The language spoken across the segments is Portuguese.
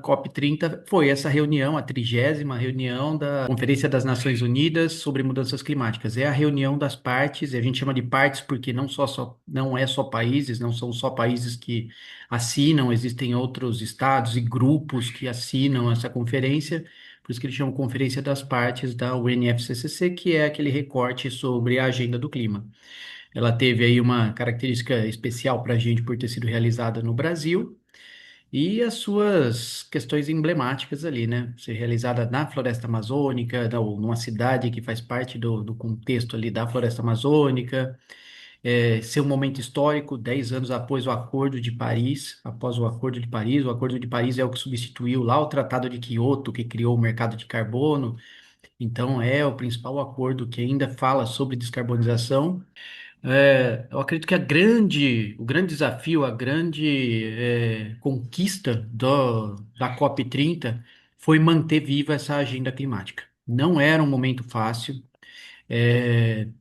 COP30 foi essa reunião, a 30ª reunião da Conferência das Nações Unidas sobre Mudanças Climáticas. É a reunião das partes, e a gente chama de partes porque não é só países, não são só países que assinam, existem outros estados e grupos que assinam essa conferência, por isso que eles chamam Conferência das Partes da UNFCCC, que é aquele recorte sobre a agenda do clima. Ela teve aí uma característica especial para a gente por ter sido realizada no Brasil. E as suas questões emblemáticas ali, né? Ser realizada na Floresta Amazônica, ou numa cidade que faz parte do contexto ali da Floresta Amazônica, ser um momento histórico, 10 anos após o Acordo de Paris, o Acordo de Paris é o que substituiu lá o Tratado de Quioto, que criou o mercado de carbono, então é o principal acordo que ainda fala sobre descarbonização. Eu acredito que o grande desafio, a grande conquista da COP30 foi manter viva essa agenda climática. Não era um momento fácil,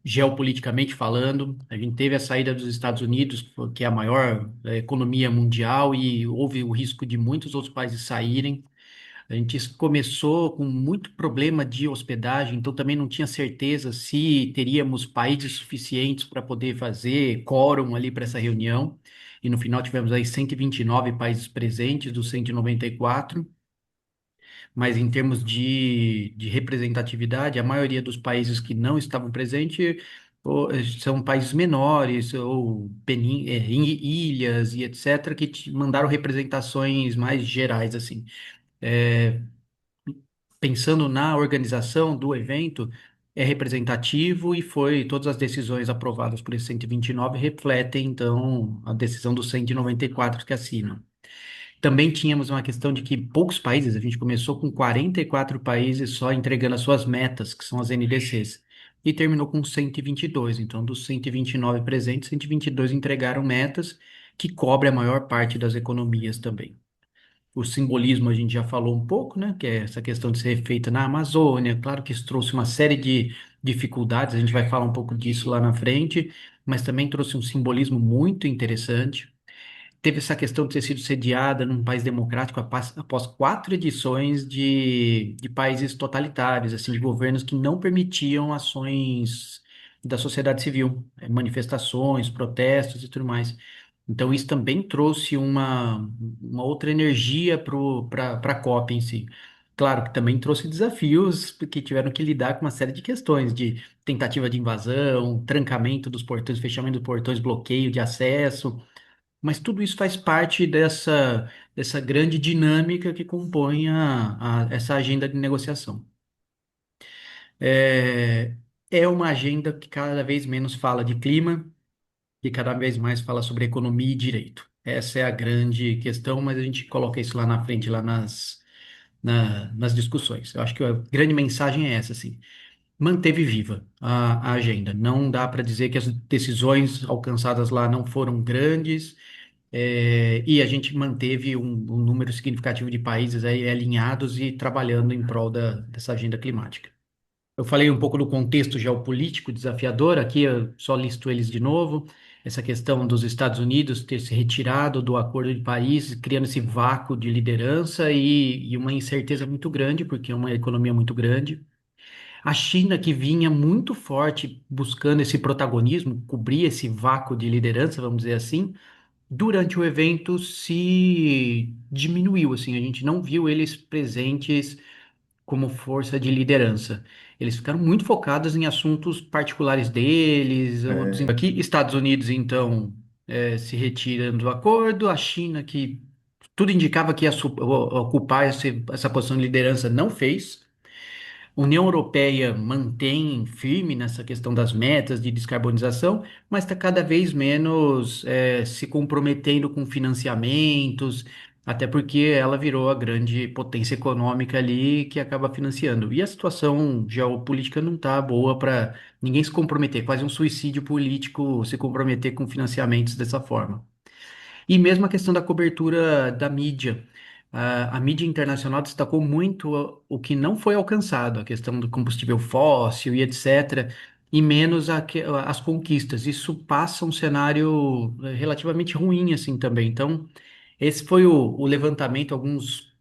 geopoliticamente falando. A gente teve a saída dos Estados Unidos, que é a maior economia mundial, e houve o risco de muitos outros países saírem. A gente começou com muito problema de hospedagem, então também não tinha certeza se teríamos países suficientes para poder fazer quórum ali para essa reunião. E no final tivemos aí 129 países presentes dos 194, mas em termos de representatividade, a maioria dos países que não estavam presentes são países menores ou ilhas e etc., que mandaram representações mais gerais, assim. É, Pensando na organização do evento, é representativo e todas as decisões aprovadas por esses 129 refletem, então, a decisão dos 194 que assinam. Também tínhamos uma questão de que poucos países, a gente começou com 44 países só entregando as suas metas, que são as NDCs, e terminou com 122. Então, dos 129 presentes, 122 entregaram metas que cobre a maior parte das economias também. O simbolismo a gente já falou um pouco, né? Que é essa questão de ser feita na Amazônia. Claro que isso trouxe uma série de dificuldades, a gente vai falar um pouco disso lá na frente, mas também trouxe um simbolismo muito interessante. Teve essa questão de ter sido sediada num país democrático após 4 edições de países totalitários, assim, de governos que não permitiam ações da sociedade civil, manifestações, protestos e tudo mais. Então, isso também trouxe uma outra energia para a COP em si. Claro que também trouxe desafios, porque tiveram que lidar com uma série de questões de tentativa de invasão, trancamento dos portões, fechamento dos portões, bloqueio de acesso, mas tudo isso faz parte dessa grande dinâmica que compõe essa agenda de negociação. É, é uma agenda que cada vez menos fala de clima e cada vez mais fala sobre economia e direito. Essa é a grande questão, mas a gente coloca isso lá na frente, lá nas discussões. Eu acho que a grande mensagem é essa, assim. Manteve viva a agenda. Não dá para dizer que as decisões alcançadas lá não foram grandes, e a gente manteve um número significativo de países aí alinhados e trabalhando em prol dessa agenda climática. Eu falei um pouco do contexto geopolítico desafiador, aqui eu só listo eles de novo. Essa questão dos Estados Unidos ter se retirado do Acordo de Paris, criando esse vácuo de liderança e uma incerteza muito grande, porque é uma economia muito grande. A China, que vinha muito forte buscando esse protagonismo, cobrir esse vácuo de liderança, vamos dizer assim, durante o evento se diminuiu, assim, a gente não viu eles presentes como força de liderança. Eles ficaram muito focados em assuntos particulares deles. Aqui, Estados Unidos, então, se retirando do acordo, a China, que tudo indicava que ia ocupar essa posição de liderança, não fez. União Europeia mantém firme nessa questão das metas de descarbonização, mas está cada vez menos se comprometendo com financiamentos, até porque ela virou a grande potência econômica ali que acaba financiando. E a situação geopolítica não está boa para ninguém se comprometer, quase um suicídio político se comprometer com financiamentos dessa forma. E mesmo a questão da cobertura da mídia. A mídia internacional destacou muito o que não foi alcançado, a questão do combustível fóssil e etc., e menos as conquistas. Isso passa um cenário relativamente ruim assim também. Então, esse foi o levantamento, alguns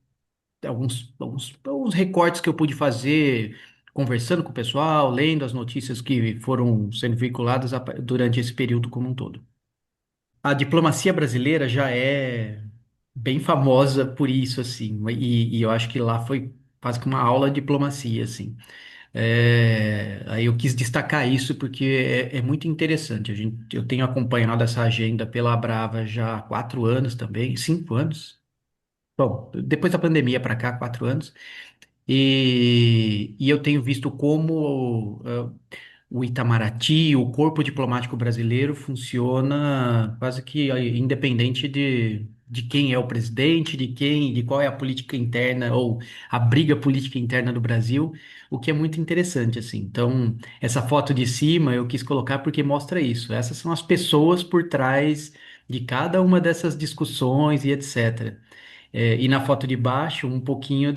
alguns recortes que eu pude fazer, conversando com o pessoal, lendo as notícias que foram sendo veiculadas durante esse período como um todo. A diplomacia brasileira já é bem famosa por isso, assim, e eu acho que lá foi quase que uma aula de diplomacia, assim. Aí eu quis destacar isso porque é muito interessante. Eu tenho acompanhado essa agenda pela Brava já há 4 anos também, 5 anos. Bom, depois da pandemia para cá, 4 anos. E eu tenho visto como o Itamaraty, o corpo diplomático brasileiro, funciona quase que independente de quem é o presidente, de qual é a política interna ou a briga política interna do Brasil, o que é muito interessante, assim. Então, essa foto de cima eu quis colocar porque mostra isso. Essas são as pessoas por trás de cada uma dessas discussões e etc. E na foto de baixo, um pouquinho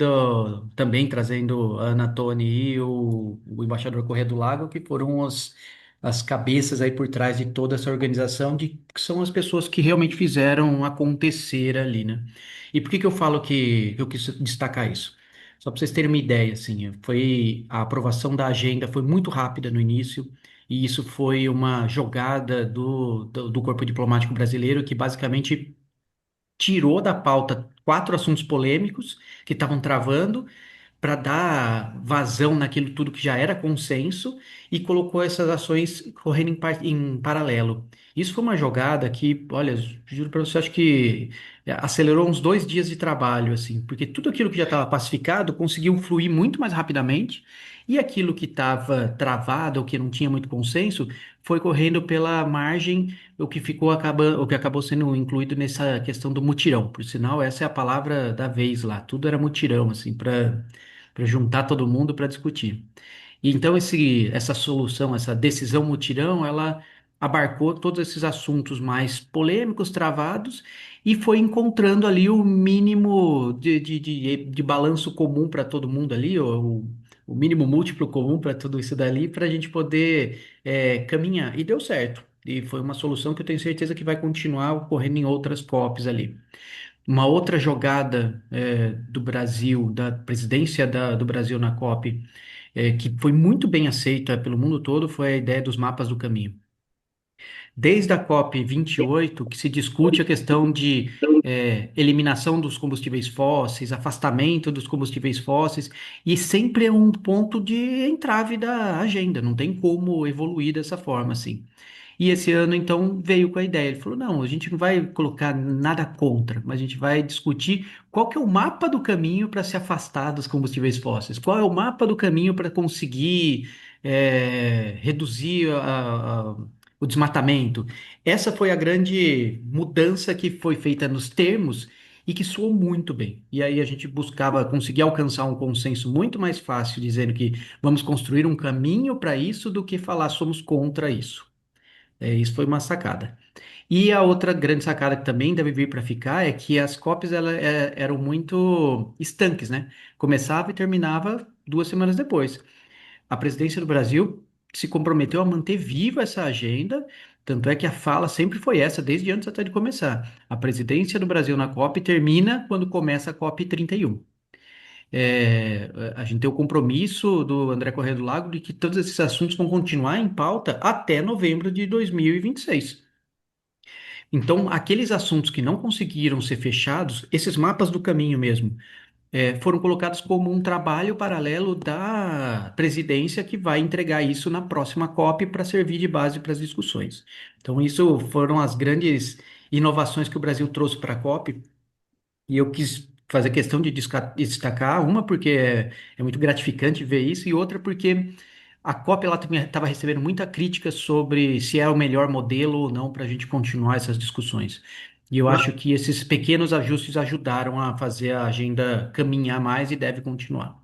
também trazendo a Ana Toni e o embaixador Corrêa do Lago, que foram as cabeças aí por trás de toda essa organização, que são as pessoas que realmente fizeram acontecer ali, né? E por que que eu falo que eu quis destacar isso? Só para vocês terem uma ideia, assim, a aprovação da agenda foi muito rápida no início, e isso foi uma jogada do corpo diplomático brasileiro que basicamente tirou da pauta 4 assuntos polêmicos que estavam travando para dar vazão naquilo tudo que já era consenso e colocou essas ações correndo em paralelo. Isso foi uma jogada que, olha, juro para você, acho que acelerou uns 2 dias de trabalho, assim, porque tudo aquilo que já estava pacificado conseguiu fluir muito mais rapidamente. E aquilo que estava travado, ou que não tinha muito consenso, foi correndo pela margem, o que acabou sendo incluído nessa questão do mutirão. Por sinal, essa é a palavra da vez lá. Tudo era mutirão, assim, para juntar todo mundo para discutir. E então essa solução, essa decisão mutirão, ela abarcou todos esses assuntos mais polêmicos, travados, e foi encontrando ali o mínimo de balanço comum para todo mundo ali, o mínimo múltiplo comum para tudo isso dali, para a gente poder caminhar. E deu certo. E foi uma solução que eu tenho certeza que vai continuar ocorrendo em outras COPs ali. Uma outra jogada do Brasil, da presidência do Brasil na COP, que foi muito bem aceita pelo mundo todo, foi a ideia dos mapas do caminho. Desde a COP 28, que se discute a questão de eliminação dos combustíveis fósseis, afastamento dos combustíveis fósseis, e sempre é um ponto de entrave da agenda, não tem como evoluir dessa forma assim. E esse ano, então, veio com a ideia. Ele falou: não, a gente não vai colocar nada contra, mas a gente vai discutir qual que é o mapa do caminho para se afastar dos combustíveis fósseis, qual é o mapa do caminho para conseguir reduzir o desmatamento. Essa foi a grande mudança que foi feita nos termos e que soou muito bem. E aí a gente buscava conseguir alcançar um consenso muito mais fácil, dizendo que vamos construir um caminho para isso do que falar somos contra isso. Isso foi uma sacada. E a outra grande sacada que também deve vir para ficar é que as COPs eram muito estanques, né? Começava e terminava 2 semanas depois. A presidência do Brasil se comprometeu a manter viva essa agenda, tanto é que a fala sempre foi essa, desde antes até de começar. A presidência do Brasil na COP termina quando começa a COP 31. A gente tem o compromisso do André Corrêa do Lago de que todos esses assuntos vão continuar em pauta até novembro de 2026. Então, aqueles assuntos que não conseguiram ser fechados, esses mapas do caminho mesmo, foram colocados como um trabalho paralelo da presidência que vai entregar isso na próxima COP para servir de base para as discussões. Então, isso foram as grandes inovações que o Brasil trouxe para a COP, e eu quis fazer questão de destacar uma porque é muito gratificante ver isso, e outra porque a COP ela estava recebendo muita crítica sobre se é o melhor modelo ou não para a gente continuar essas discussões. E eu acho que esses pequenos ajustes ajudaram a fazer a agenda caminhar mais e deve continuar.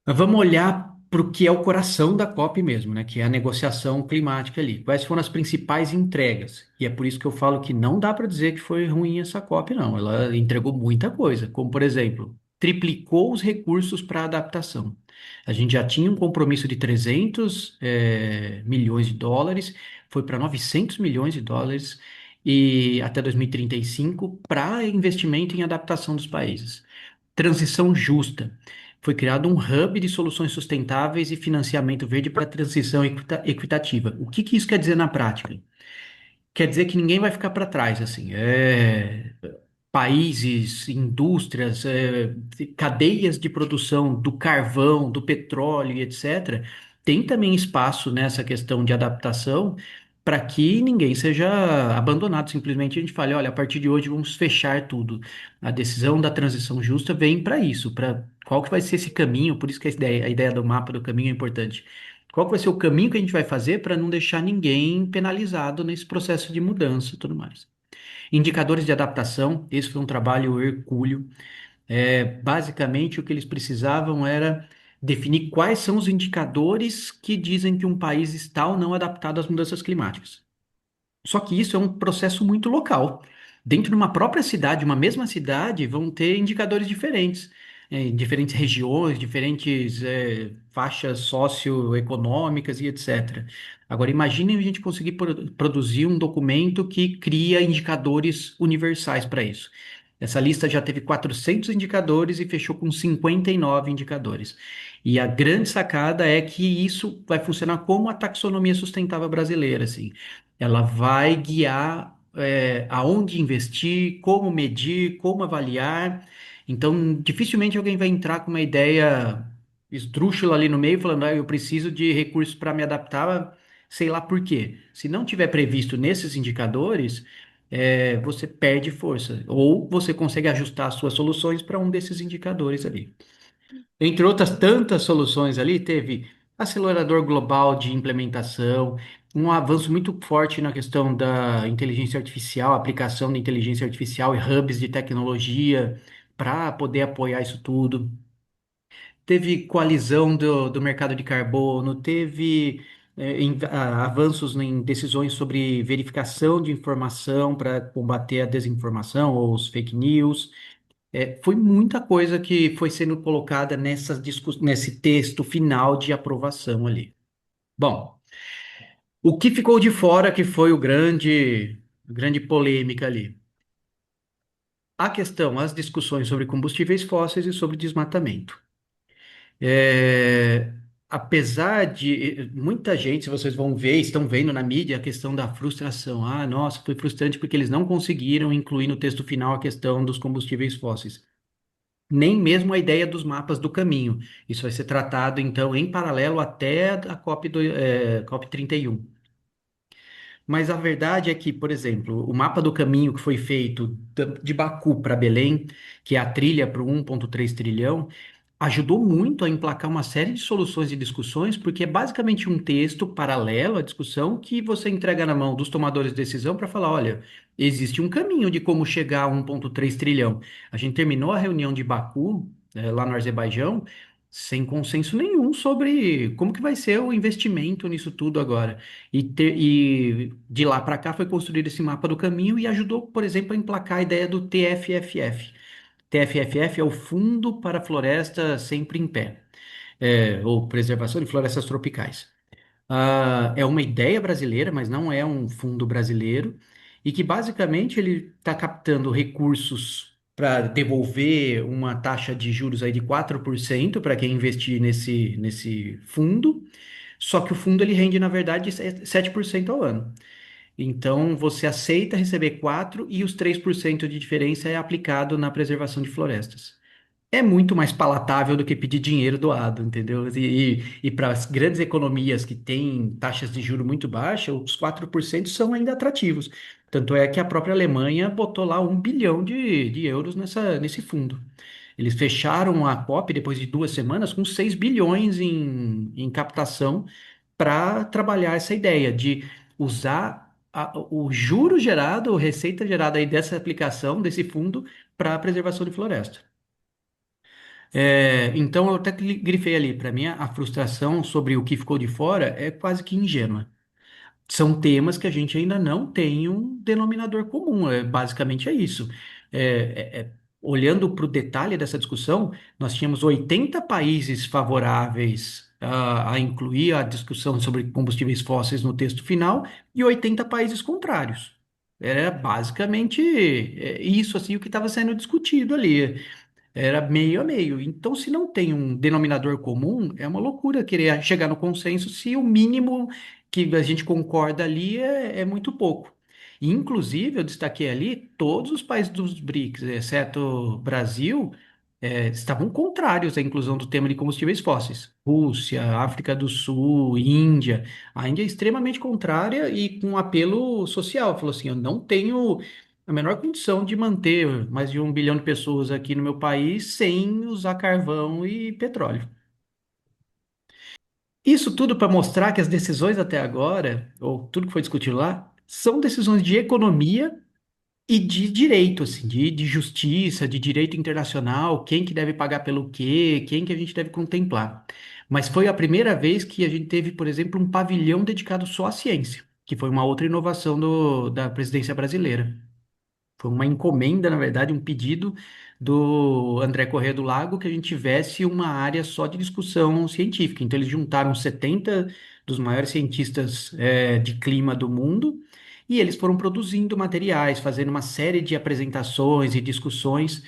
Mas vamos olhar para o que é o coração da COP mesmo, né? Que é a negociação climática ali. Quais foram as principais entregas? E é por isso que eu falo que não dá para dizer que foi ruim essa COP, não. Ela entregou muita coisa, como por exemplo, triplicou os recursos para adaptação. A gente já tinha um compromisso de 300 milhões de dólares, foi para 900 milhões de dólares e até 2035 para investimento em adaptação dos países. transição justa. Foi criado um hub de soluções sustentáveis e financiamento verde para transição equitativa. O que que isso quer dizer na prática? Quer dizer que ninguém vai ficar para trás, assim. Países, indústrias, cadeias de produção do carvão, do petróleo e etc., tem também espaço nessa questão de adaptação para que ninguém seja abandonado. Simplesmente a gente fale, olha, a partir de hoje vamos fechar tudo. A decisão da transição justa vem para isso, para qual que vai ser esse caminho, por isso que a ideia do mapa do caminho é importante. Qual que vai ser o caminho que a gente vai fazer para não deixar ninguém penalizado nesse processo de mudança e tudo mais. Indicadores de adaptação, esse foi um trabalho hercúleo. Basicamente, o que eles precisavam era definir quais são os indicadores que dizem que um país está ou não adaptado às mudanças climáticas. Só que isso é um processo muito local. Dentro de uma própria cidade, uma mesma cidade, vão ter indicadores diferentes, em diferentes regiões, diferentes faixas socioeconômicas e etc. Agora, imaginem a gente conseguir produzir um documento que cria indicadores universais para isso. Essa lista já teve 400 indicadores e fechou com 59 indicadores. E a grande sacada é que isso vai funcionar como a taxonomia sustentável brasileira, assim. Ela vai guiar aonde investir, como medir, como avaliar. Então, dificilmente alguém vai entrar com uma ideia esdrúxula ali no meio, falando, eu preciso de recursos para me adaptar, sei lá por quê. Se não tiver previsto nesses indicadores, você perde força. Ou você consegue ajustar as suas soluções para um desses indicadores ali. Entre outras tantas soluções ali, teve acelerador global de implementação, um avanço muito forte na questão da inteligência artificial, aplicação da inteligência artificial e hubs de tecnologia para poder apoiar isso tudo. Teve coalizão do mercado de carbono, teve avanços em decisões sobre verificação de informação para combater a desinformação ou os fake news. Foi muita coisa que foi sendo colocada nesse texto final de aprovação ali. Bom, o que ficou de fora que foi a grande polêmica ali? A questão, as discussões sobre combustíveis fósseis e sobre desmatamento. É, Apesar de muita gente, se vocês vão ver, estão vendo na mídia a questão da frustração. Ah, nossa, foi frustrante porque eles não conseguiram incluir no texto final a questão dos combustíveis fósseis. Nem mesmo a ideia dos mapas do caminho. Isso vai ser tratado, então, em paralelo até a COP 31. Mas a verdade é que, por exemplo, o mapa do caminho que foi feito de Baku para Belém, que é a trilha para o 1,3 trilhão, ajudou muito a emplacar uma série de soluções e discussões, porque é basicamente um texto paralelo à discussão que você entrega na mão dos tomadores de decisão para falar, olha, existe um caminho de como chegar a 1,3 trilhão. A gente terminou a reunião de Baku, lá no Azerbaijão, sem consenso nenhum sobre como que vai ser o investimento nisso tudo agora. E de lá para cá foi construído esse mapa do caminho e ajudou, por exemplo, a emplacar a ideia do TFFF. TFFF é o Fundo para Floresta Sempre em Pé, ou Preservação de Florestas Tropicais. É uma ideia brasileira, mas não é um fundo brasileiro, e que basicamente ele está captando recursos para devolver uma taxa de juros aí de 4% para quem investir nesse fundo, só que o fundo ele rende, na verdade, 7% ao ano. Então, você aceita receber 4 e os 3% de diferença é aplicado na preservação de florestas. É muito mais palatável do que pedir dinheiro doado, entendeu? E para as grandes economias que têm taxas de juro muito baixas, os 4% são ainda atrativos. Tanto é que a própria Alemanha botou lá 1 bilhão de euros nesse fundo. Eles fecharam a COP depois de 2 semanas com 6 bilhões em captação para trabalhar essa ideia de usar o juro gerado, a receita gerada aí dessa aplicação, desse fundo, para a preservação de floresta. Então, eu até grifei ali, para mim, a frustração sobre o que ficou de fora é quase que ingênua. São temas que a gente ainda não tem um denominador comum, basicamente é isso. Olhando para o detalhe dessa discussão, nós tínhamos 80 países favoráveis a incluir a discussão sobre combustíveis fósseis no texto final e 80 países contrários. Era basicamente isso assim o que estava sendo discutido ali. Era meio a meio. Então, se não tem um denominador comum, é uma loucura querer chegar no consenso se o mínimo que a gente concorda ali é muito pouco. E, inclusive, eu destaquei ali, todos os países dos BRICS, exceto o Brasil, estavam contrários à inclusão do tema de combustíveis fósseis. Rússia, África do Sul, Índia. A Índia é extremamente contrária e com um apelo social. Falou assim: eu não tenho a menor condição de manter mais de 1 bilhão de pessoas aqui no meu país sem usar carvão e petróleo. Isso tudo para mostrar que as decisões até agora, ou tudo que foi discutido lá, são decisões de economia e de direito, assim, de justiça, de direito internacional, quem que deve pagar pelo quê, quem que a gente deve contemplar. Mas foi a primeira vez que a gente teve, por exemplo, um pavilhão dedicado só à ciência, que foi uma outra inovação da presidência brasileira. Foi uma encomenda, na verdade, um pedido do André Corrêa do Lago que a gente tivesse uma área só de discussão científica. Então, eles juntaram 70 dos maiores cientistas, de clima do mundo e eles foram produzindo materiais, fazendo uma série de apresentações e discussões.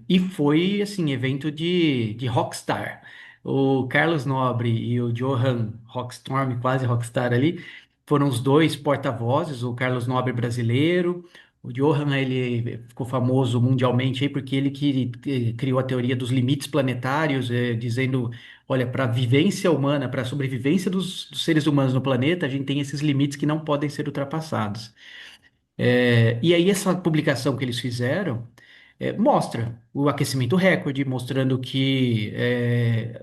E foi, assim, evento de rockstar. O Carlos Nobre e o Johan Rockstorm, quase rockstar ali, foram os dois porta-vozes, o Carlos Nobre brasileiro. O Johan, ele ficou famoso mundialmente aí porque ele que criou a teoria dos limites planetários, dizendo, olha, para a vivência humana, para a sobrevivência dos seres humanos no planeta, a gente tem esses limites que não podem ser ultrapassados. E aí essa publicação que eles fizeram mostra o aquecimento recorde, mostrando que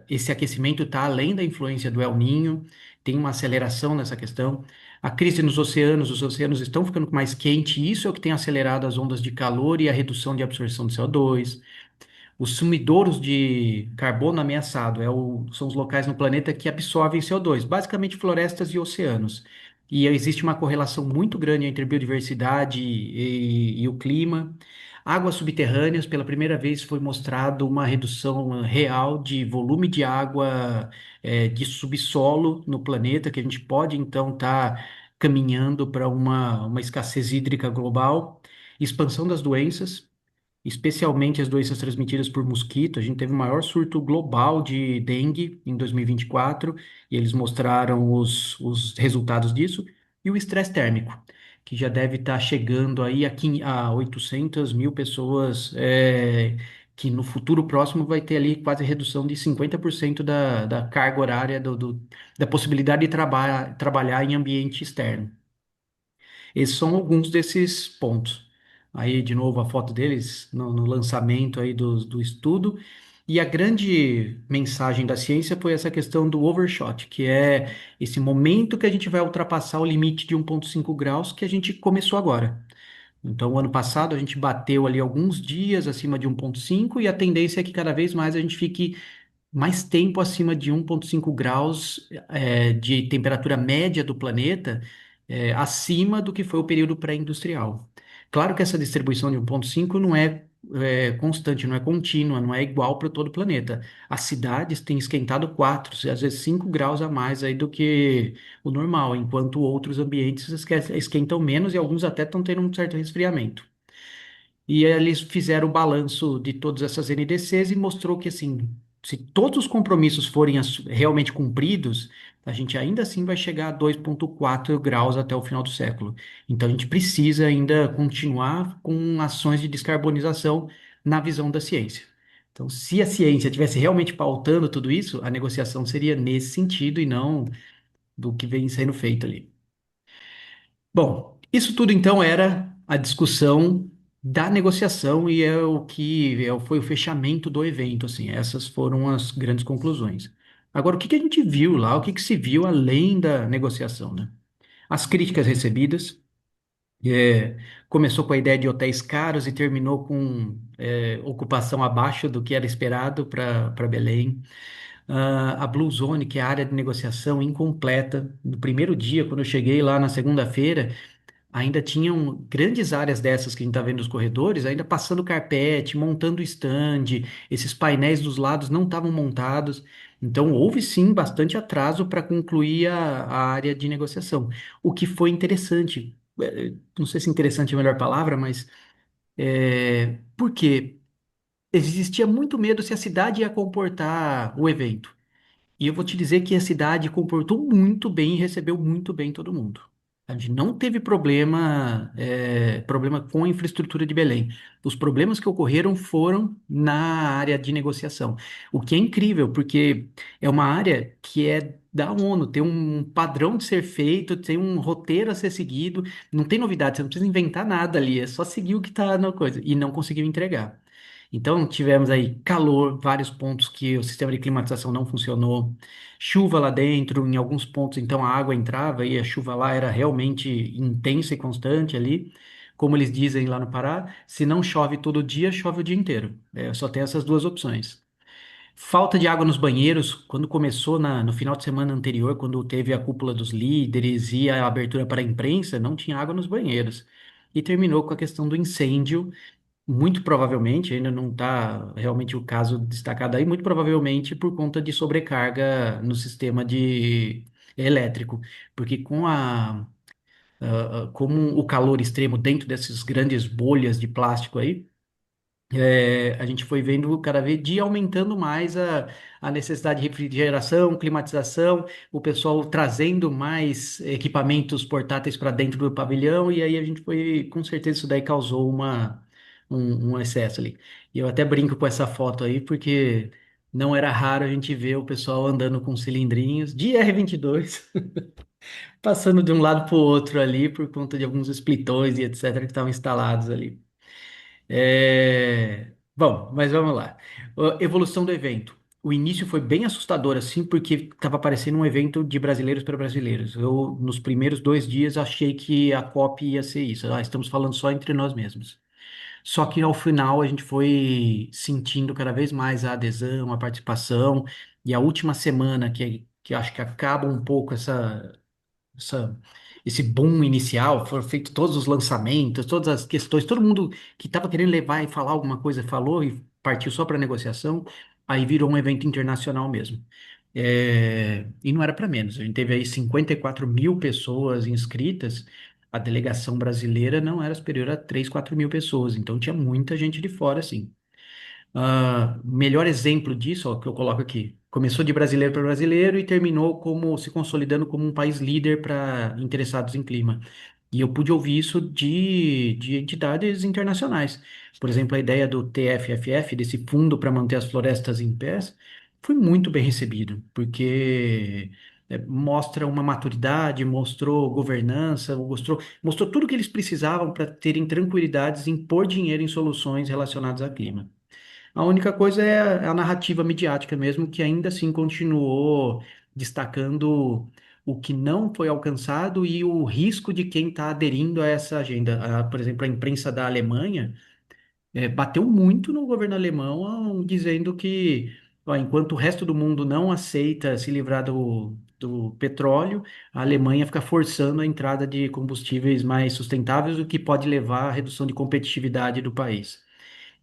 esse aquecimento está além da influência do El Niño, tem uma aceleração nessa questão. A crise nos oceanos, os oceanos estão ficando mais quentes, e isso é o que tem acelerado as ondas de calor e a redução de absorção de CO2. Os sumidouros de carbono ameaçado são os locais no planeta que absorvem CO2, basicamente florestas e oceanos. E existe uma correlação muito grande entre biodiversidade e o clima. Águas subterrâneas, pela primeira vez foi mostrado uma redução real de volume de água, de subsolo no planeta, que a gente pode então estar caminhando para uma escassez hídrica global. Expansão das doenças, especialmente as doenças transmitidas por mosquito. A gente teve o maior surto global de dengue em 2024 e 24 e eles mostraram os resultados disso. E o estresse térmico, que já deve estar chegando aí a 800 mil pessoas, que no futuro próximo vai ter ali quase redução de 50% da carga horária, da possibilidade de trabalhar em ambiente externo. Esses são alguns desses pontos. Aí, de novo, a foto deles no lançamento aí do estudo. E a grande mensagem da ciência foi essa questão do overshot, que é esse momento que a gente vai ultrapassar o limite de 1,5 graus que a gente começou agora. Então, o ano passado a gente bateu ali alguns dias acima de 1,5 e a tendência é que cada vez mais a gente fique mais tempo acima de 1,5 graus de temperatura média do planeta, acima do que foi o período pré-industrial. Claro que essa distribuição de 1,5 não constante, não é contínua, não é igual para todo o planeta. As cidades têm esquentado 4, às vezes 5 graus a mais aí do que o normal, enquanto outros ambientes esquentam menos e alguns até estão tendo um certo resfriamento. E aí eles fizeram o balanço de todas essas NDCs e mostrou que, assim, se todos os compromissos forem realmente cumpridos, a gente ainda assim vai chegar a 2,4 graus até o final do século. Então, a gente precisa ainda continuar com ações de descarbonização na visão da ciência. Então, se a ciência tivesse realmente pautando tudo isso, a negociação seria nesse sentido e não do que vem sendo feito ali. Bom, isso tudo então era a discussão da negociação e é o que foi o fechamento do evento, assim, essas foram as grandes conclusões. Agora, o que que a gente viu lá, o que que se viu além da negociação, né? As críticas recebidas, é, começou com a ideia de hotéis caros e terminou com ocupação abaixo do que era esperado para Belém. A Blue Zone, que é a área de negociação incompleta. No primeiro dia, quando eu cheguei lá na segunda-feira, ainda tinham grandes áreas dessas que a gente está vendo nos corredores, ainda passando carpete, montando stand, esses painéis dos lados não estavam montados. Então, houve sim bastante atraso para concluir a área de negociação, o que foi interessante. Não sei se interessante é a melhor palavra, mas por quê? existia muito medo se a cidade ia comportar o evento. E eu vou te dizer que a cidade comportou muito bem e recebeu muito bem todo mundo. A gente não teve problema com a infraestrutura de Belém. Os problemas que ocorreram foram na área de negociação. O que é incrível, porque é uma área que é da ONU, tem um padrão de ser feito, tem um roteiro a ser seguido, não tem novidade, você não precisa inventar nada ali, é só seguir o que está na coisa. E não conseguiu entregar. Então, tivemos aí calor, vários pontos que o sistema de climatização não funcionou, chuva lá dentro, em alguns pontos, então a água entrava e a chuva lá era realmente intensa e constante ali. Como eles dizem lá no Pará, se não chove todo dia, chove o dia inteiro. Só tem essas duas opções. Falta de água nos banheiros, quando começou no final de semana anterior, quando teve a cúpula dos líderes e a abertura para a imprensa, não tinha água nos banheiros. E terminou com a questão do incêndio, muito provavelmente, ainda não está realmente o caso destacado aí, muito provavelmente por conta de sobrecarga no sistema de elétrico, porque como o calor extremo dentro dessas grandes bolhas de plástico aí, a gente foi vendo cada vez dia aumentando mais a necessidade de refrigeração, climatização, o pessoal trazendo mais equipamentos portáteis para dentro do pavilhão, e aí a gente foi, com certeza isso daí causou um excesso ali. E eu até brinco com essa foto aí, porque não era raro a gente ver o pessoal andando com cilindrinhos de R22, passando de um lado para o outro ali, por conta de alguns splitões e etc. que estavam instalados ali. Bom, mas vamos lá. Evolução do evento. O início foi bem assustador, assim, porque estava parecendo um evento de brasileiros para brasileiros. Eu, nos primeiros 2 dias, achei que a COP ia ser isso. Estamos falando só entre nós mesmos. Só que ao final a gente foi sentindo cada vez mais a adesão, a participação, e a última semana, que acho que acaba um pouco essa, esse boom inicial, foram feitos todos os lançamentos, todas as questões, todo mundo que estava querendo levar e falar alguma coisa falou e partiu só para negociação, aí virou um evento internacional mesmo. E não era para menos, a gente teve aí 54 mil pessoas inscritas, a delegação brasileira não era superior a 3, 4 mil pessoas, então tinha muita gente de fora, assim. Melhor exemplo disso, ó, que eu coloco aqui. Começou de brasileiro para brasileiro e terminou como se consolidando como um país líder para interessados em clima. E eu pude ouvir isso de entidades internacionais. Por exemplo, a ideia do TFFF, desse fundo para manter as florestas em pé, foi muito bem recebido, porque mostra uma maturidade, mostrou governança, mostrou tudo o que eles precisavam para terem tranquilidades em pôr dinheiro em soluções relacionadas ao clima. A única coisa é a narrativa midiática mesmo, que ainda assim continuou destacando o que não foi alcançado e o risco de quem está aderindo a essa agenda. Por exemplo, a imprensa da Alemanha bateu muito no governo alemão, dizendo que, ó, enquanto o resto do mundo não aceita se livrar do petróleo, a Alemanha fica forçando a entrada de combustíveis mais sustentáveis, o que pode levar à redução de competitividade do país.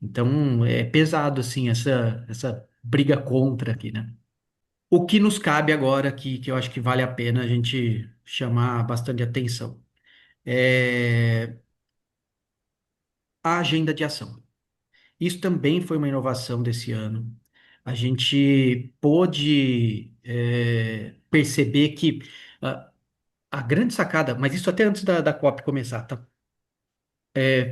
Então, é pesado, assim, essa briga contra aqui, né? O que nos cabe agora aqui, que eu acho que vale a pena a gente chamar bastante atenção, é a agenda de ação. Isso também foi uma inovação desse ano. A gente pôde, perceber que a grande sacada, mas isso até antes da COP começar, tá?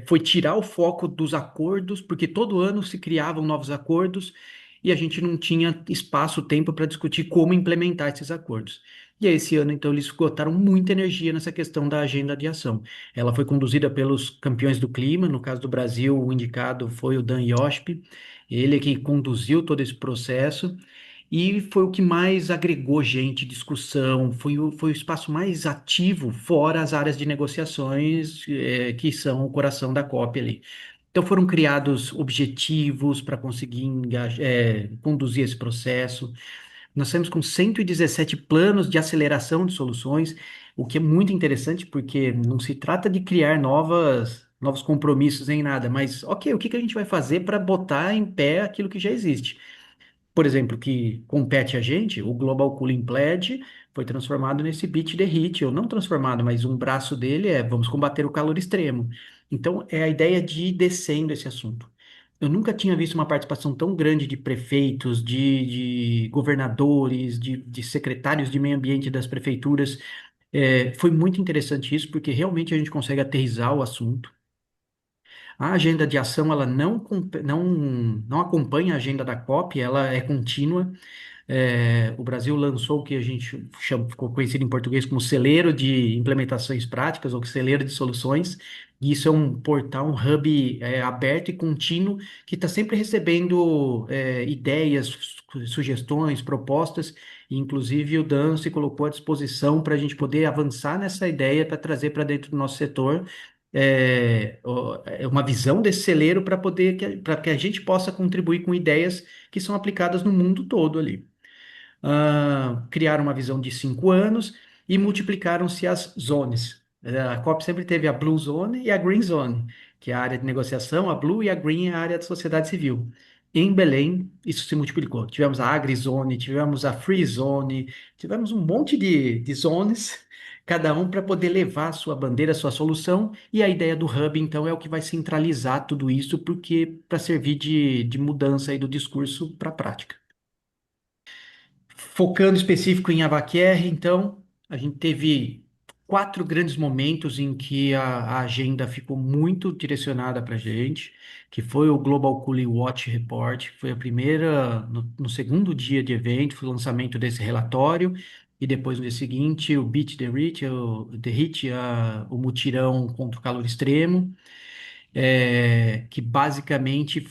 Foi tirar o foco dos acordos, porque todo ano se criavam novos acordos e a gente não tinha espaço, tempo para discutir como implementar esses acordos. E aí, esse ano, então, eles esgotaram muita energia nessa questão da agenda de ação. Ela foi conduzida pelos campeões do clima, no caso do Brasil, o indicado foi o Dan Yosp, ele é que conduziu todo esse processo. E foi o que mais agregou gente, discussão, foi o espaço mais ativo, fora as áreas de negociações, que são o coração da COP ali. Então foram criados objetivos para conseguir conduzir esse processo. Nós temos com 117 planos de aceleração de soluções, o que é muito interessante, porque não se trata de criar novos compromissos em nada, mas, ok, o que que a gente vai fazer para botar em pé aquilo que já existe? Por exemplo, que compete a gente, o Global Cooling Pledge foi transformado nesse Beat the Heat, ou não transformado, mas um braço dele é vamos combater o calor extremo. Então, é a ideia de ir descendo esse assunto. Eu nunca tinha visto uma participação tão grande de prefeitos, de governadores, de secretários de meio ambiente das prefeituras. Foi muito interessante isso, porque realmente a gente consegue aterrissar o assunto. A agenda de ação, ela não acompanha a agenda da COP, ela é contínua. O Brasil lançou o que a gente chama, ficou conhecido em português como celeiro de implementações práticas ou celeiro de soluções. E isso é um portal, um hub aberto e contínuo que está sempre recebendo ideias, sugestões, propostas. E, inclusive, o Dan se colocou à disposição para a gente poder avançar nessa ideia para trazer para dentro do nosso setor uma visão desse celeiro para que a gente possa contribuir com ideias que são aplicadas no mundo todo ali. Criaram uma visão de 5 anos e multiplicaram-se as zones. A COP sempre teve a Blue Zone e a Green Zone, que é a área de negociação, a Blue e a Green é a área de sociedade civil. Em Belém, isso se multiplicou. Tivemos a Agri-Zone, tivemos a Free Zone, tivemos um monte de zones, cada um para poder levar a sua bandeira, a sua solução, e a ideia do Hub, então, é o que vai centralizar tudo isso, porque para servir de mudança aí do discurso para a prática. Focando específico em Avaquer, então, a gente teve 4 grandes momentos em que a agenda ficou muito direcionada para a gente, que foi o Global Cooling Watch Report, que foi a primeira, no segundo dia de evento, foi o lançamento desse relatório, e depois no dia seguinte, o Beat the Heat, o mutirão contra o calor extremo, que basicamente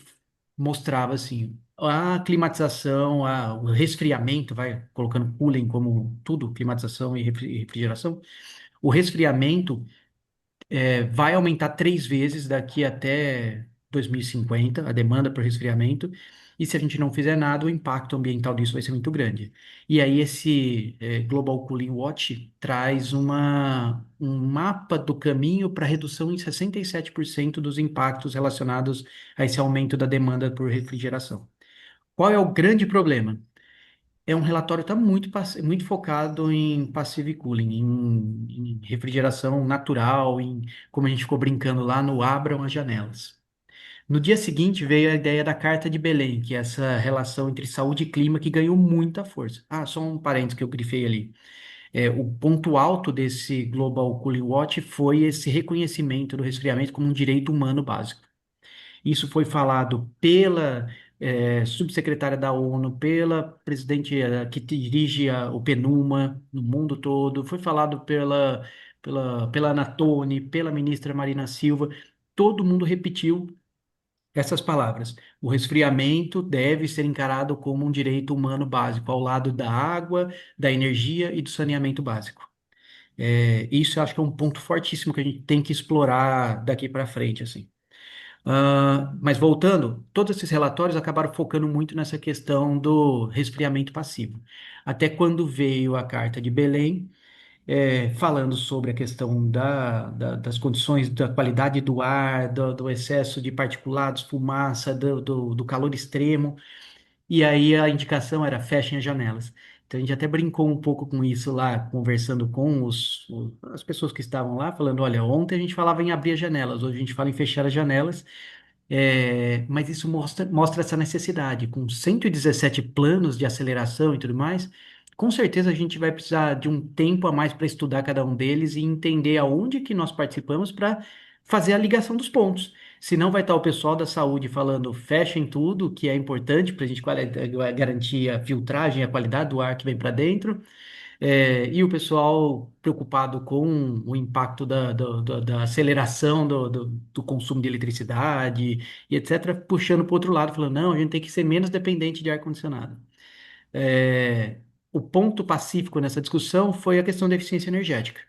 mostrava assim a climatização, o resfriamento, vai colocando cooling como tudo, climatização e refrigeração. O resfriamento vai aumentar 3 vezes daqui até 2050, a demanda por resfriamento. E se a gente não fizer nada, o impacto ambiental disso vai ser muito grande. E aí, esse Global Cooling Watch traz um mapa do caminho para redução em 67% dos impactos relacionados a esse aumento da demanda por refrigeração. Qual é o grande problema? É um relatório que está muito focado em passive cooling, em refrigeração natural, em como a gente ficou brincando lá no abram as janelas. No dia seguinte veio a ideia da Carta de Belém, que é essa relação entre saúde e clima que ganhou muita força. Só um parênteses que eu grifei ali. O ponto alto desse Global Cooling Watch foi esse reconhecimento do resfriamento como um direito humano básico. Isso foi falado pela subsecretária da ONU, pela presidente que dirige o PNUMA no mundo todo, foi falado pela Anatole, pela ministra Marina Silva. Todo mundo repetiu essas palavras. O resfriamento deve ser encarado como um direito humano básico, ao lado da água, da energia e do saneamento básico. Isso eu acho que é um ponto fortíssimo que a gente tem que explorar daqui para frente, assim. Mas voltando, todos esses relatórios acabaram focando muito nessa questão do resfriamento passivo. Até quando veio a Carta de Belém, falando sobre a questão das condições da qualidade do ar, do excesso de particulados, fumaça, do calor extremo, e aí a indicação era fechem as janelas. Então a gente até brincou um pouco com isso lá, conversando com as pessoas que estavam lá, falando: olha, ontem a gente falava em abrir as janelas, hoje a gente fala em fechar as janelas. Mas isso mostra essa necessidade. Com 117 planos de aceleração e tudo mais, com certeza a gente vai precisar de um tempo a mais para estudar cada um deles e entender aonde que nós participamos para fazer a ligação dos pontos. Senão vai estar o pessoal da saúde falando fechem tudo, que é importante para a gente garantir a filtragem, a qualidade do ar que vem para dentro. E o pessoal preocupado com o impacto da aceleração do consumo de eletricidade e etc., puxando para o outro lado, falando, não, a gente tem que ser menos dependente de ar-condicionado. É, o ponto pacífico nessa discussão foi a questão da eficiência energética.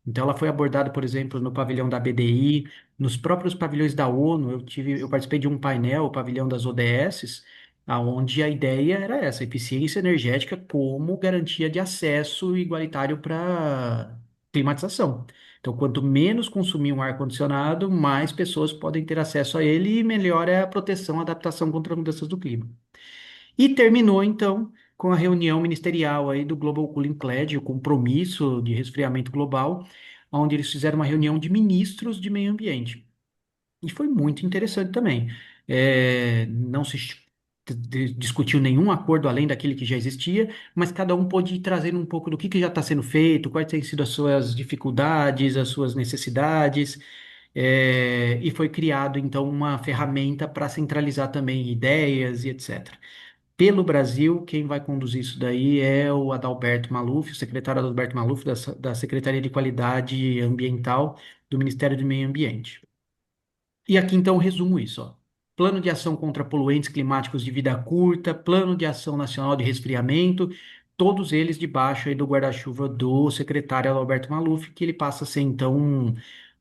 Então, ela foi abordada, por exemplo, no pavilhão da BDI, nos próprios pavilhões da ONU. Eu participei de um painel, o pavilhão das ODS, onde a ideia era essa, eficiência energética como garantia de acesso igualitário para climatização. Então, quanto menos consumir um ar-condicionado, mais pessoas podem ter acesso a ele e melhor é a proteção, a adaptação contra mudanças do clima. E terminou, então, com a reunião ministerial aí do Global Cooling Pledge, o compromisso de resfriamento global, onde eles fizeram uma reunião de ministros de meio ambiente. E foi muito interessante também. não se discutiu nenhum acordo além daquele que já existia, mas cada um pôde ir trazendo um pouco do que já está sendo feito, quais têm sido as suas dificuldades, as suas necessidades, e foi criado então uma ferramenta para centralizar também ideias e etc. Pelo Brasil, quem vai conduzir isso daí é o Adalberto Maluf, o secretário Adalberto Maluf, da Secretaria de Qualidade Ambiental do Ministério do Meio Ambiente. E aqui então resumo isso, ó. Plano de ação contra poluentes climáticos de vida curta, plano de ação nacional de resfriamento, todos eles debaixo aí do guarda-chuva do secretário Alberto Maluf, que ele passa a ser então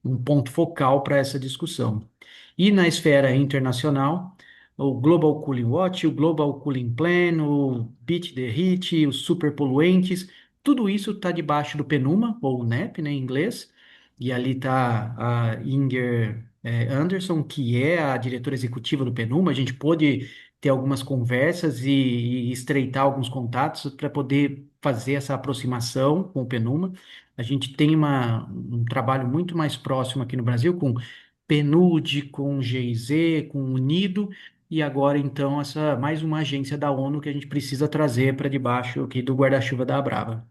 um ponto focal para essa discussão. E na esfera internacional, o Global Cooling Watch, o Global Cooling Plan, o Beat the Heat, os superpoluentes, tudo isso está debaixo do PNUMA, ou NEP, né, em inglês, e ali está a Inger Anderson, que é a diretora executiva do PNUMA. A gente pôde ter algumas conversas e estreitar alguns contatos para poder fazer essa aproximação com o PNUMA. A gente tem um trabalho muito mais próximo aqui no Brasil com PNUD, com GIZ, com UNIDO, e agora então essa mais uma agência da ONU que a gente precisa trazer para debaixo aqui do guarda-chuva da Abrava.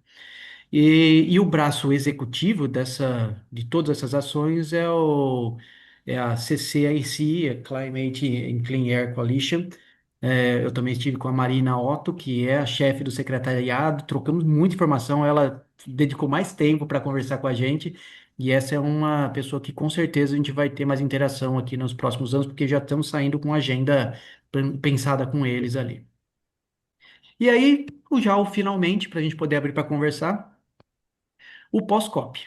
E o braço executivo de todas essas ações é a CCAC, a Climate and Clean Air Coalition. Eu também estive com a Marina Otto, que é a chefe do secretariado, trocamos muita informação, ela dedicou mais tempo para conversar com a gente, e essa é uma pessoa que com certeza a gente vai ter mais interação aqui nos próximos anos, porque já estamos saindo com agenda pensada com eles ali. E aí, finalmente, para a gente poder abrir para conversar, o pós-COP.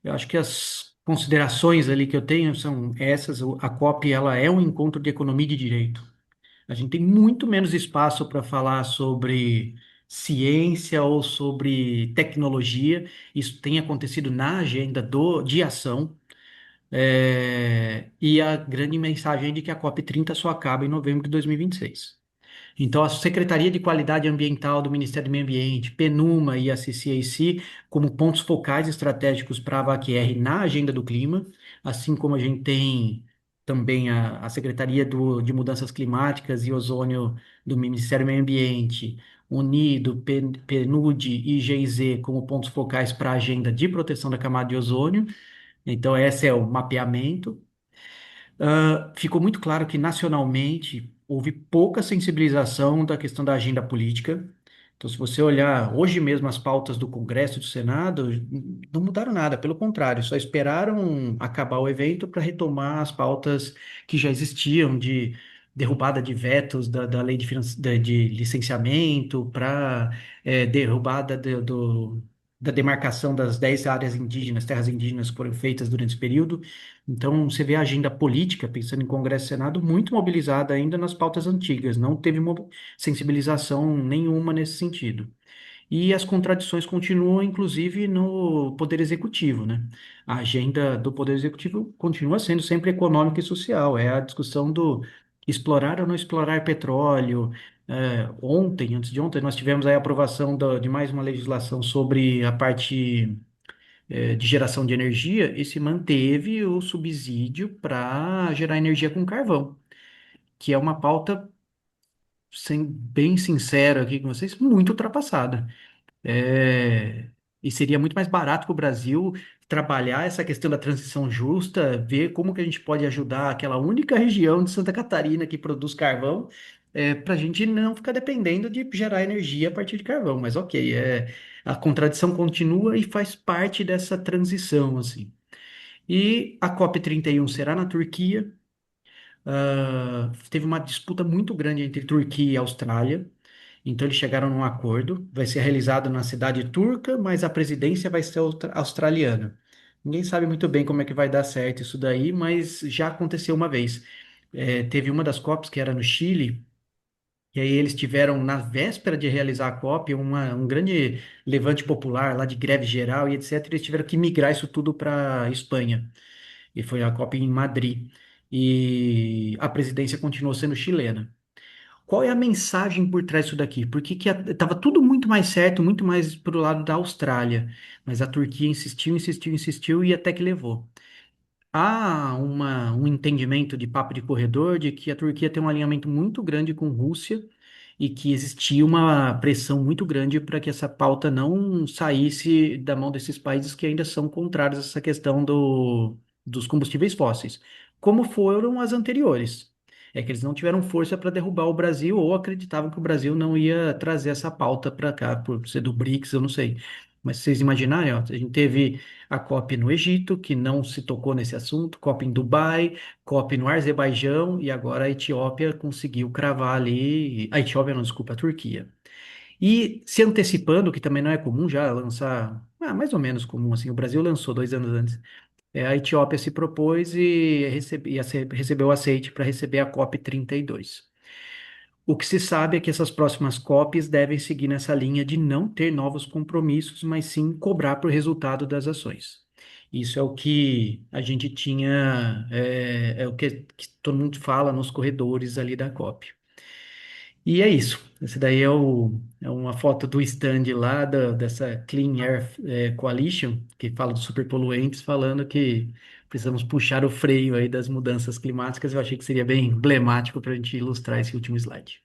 Eu acho que as considerações ali que eu tenho são essas. A COP, ela é um encontro de economia e de direito. A gente tem muito menos espaço para falar sobre ciência ou sobre tecnologia. Isso tem acontecido na agenda de ação. E a grande mensagem é de que a COP 30 só acaba em novembro de 2026. Então, a Secretaria de Qualidade Ambiental do Ministério do Meio Ambiente, PNUMA e a CCAC, como pontos focais estratégicos para a VAQ-R na agenda do clima, assim como a gente tem também a Secretaria de Mudanças Climáticas e Ozônio do Ministério do Meio Ambiente, UNIDO, PNUD e GIZ como pontos focais para a agenda de proteção da camada de ozônio. Então, esse é o mapeamento. Ficou muito claro que nacionalmente houve pouca sensibilização da questão da agenda política. Então, se você olhar hoje mesmo as pautas do Congresso e do Senado, não mudaram nada, pelo contrário, só esperaram acabar o evento para retomar as pautas que já existiam de derrubada de vetos da lei de licenciamento, para derrubada da demarcação das 10 áreas indígenas, terras indígenas que foram feitas durante esse período. Então, você vê a agenda política, pensando em Congresso e Senado, muito mobilizada ainda nas pautas antigas, não teve sensibilização nenhuma nesse sentido. E as contradições continuam, inclusive, no Poder Executivo, né? A agenda do Poder Executivo continua sendo sempre econômica e social, é a discussão do explorar ou não explorar petróleo. Ontem, antes de ontem, nós tivemos aí a aprovação de mais uma legislação sobre a parte de geração de energia e se manteve o subsídio para gerar energia com carvão, que é uma pauta, bem sincero aqui com vocês, muito ultrapassada. É, e seria muito mais barato para o Brasil trabalhar essa questão da transição justa, ver como que a gente pode ajudar aquela única região de Santa Catarina que produz carvão, para a gente não ficar dependendo de gerar energia a partir de carvão. Mas ok, a contradição continua e faz parte dessa transição, assim. E a COP31 será na Turquia. Teve uma disputa muito grande entre Turquia e Austrália. Então eles chegaram num acordo. Vai ser realizado na cidade turca, mas a presidência vai ser australiana. Ninguém sabe muito bem como é que vai dar certo isso daí, mas já aconteceu uma vez. Teve uma das COPs que era no Chile. E aí eles tiveram, na véspera de realizar a COP, um grande levante popular lá de greve geral e etc. Eles tiveram que migrar isso tudo para Espanha. E foi a COP em Madrid. E a presidência continuou sendo chilena. Qual é a mensagem por trás disso daqui? Porque que estava tudo muito mais certo, muito mais pro lado da Austrália, mas a Turquia insistiu, insistiu, insistiu e até que levou. há um entendimento de papo de corredor de que a Turquia tem um alinhamento muito grande com a Rússia e que existia uma pressão muito grande para que essa pauta não saísse da mão desses países que ainda são contrários a essa questão dos combustíveis fósseis, como foram as anteriores. É que eles não tiveram força para derrubar o Brasil ou acreditavam que o Brasil não ia trazer essa pauta para cá, por ser do BRICS, eu não sei. Mas se vocês imaginarem, ó, a gente teve a COP no Egito, que não se tocou nesse assunto, COP em Dubai, COP no Azerbaijão, e agora a Etiópia conseguiu cravar ali, a Etiópia não, desculpa, a Turquia. E se antecipando, que também não é comum já lançar, mais ou menos comum, assim, o Brasil lançou 2 anos antes, a Etiópia se propôs e recebeu aceite para receber a COP 32. O que se sabe é que essas próximas COPs devem seguir nessa linha de não ter novos compromissos, mas sim cobrar por resultado das ações. Isso é o que a gente tinha, é o que todo mundo fala nos corredores ali da COP. E é isso. Esse daí é uma foto do stand lá dessa Clean Air Coalition, que fala dos superpoluentes, falando que precisamos puxar o freio aí das mudanças climáticas. Eu achei que seria bem emblemático para a gente ilustrar esse último slide.